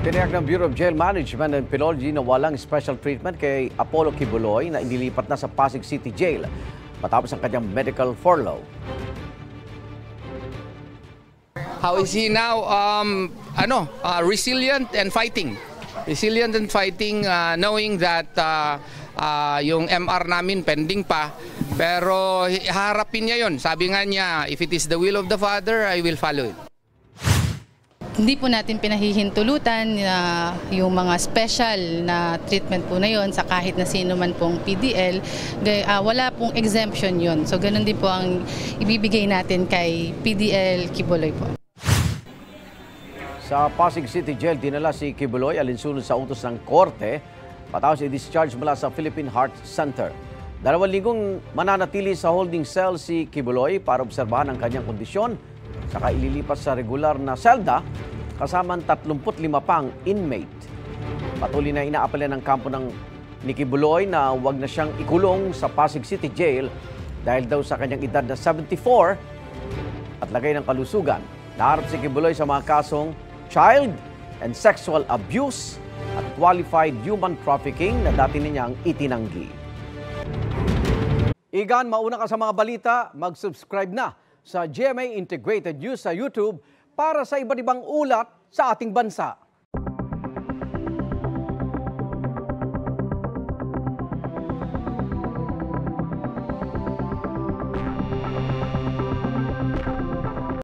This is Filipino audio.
Tiniyak ng Bureau of Jail Management and Penology na walang special treatment kay Apollo Kibuloy na inilipat na sa Pasig City Jail matapos ang kanyang medical furlough. How is he now? Resilient and fighting. Resilient and fighting, knowing that yung MR namin pending pa. Pero harapin niya yon. Sabi nga niya, if it is the will of the Father, I will follow it. Hindi po natin pinahihintulutan yung mga special na treatment po na yon sa kahit na sino man pong PDL. Wala pong exemption yon. So ganun din po ang ibibigay natin kay PDL Kibuloy po. Sa Pasig City Jail, dinala si Kibuloy alinsunod sa utos ng korte matapos i-discharge mula sa Philippine Heart Center. 2 linggong mananatili sa holding cell si Kibuloy para obserbahan ang kanyang kondisyon, saka ililipas sa regular na selda kasama 35 pang inmate. Patuloy na inaapela ng kampo ni Kibuloy na huwag na siyang ikulong sa Pasig City Jail dahil daw sa kanyang edad na 74 at lagay ng kalusugan. Naharap si Kibuloy sa mga kasong child and sexual abuse at qualified human trafficking na dati niyang itinanggi. Igan, mauna ka sa mga balita, mag-subscribe na sa GMA Integrated News sa YouTube para sa iba't ibang ulat sa ating bansa.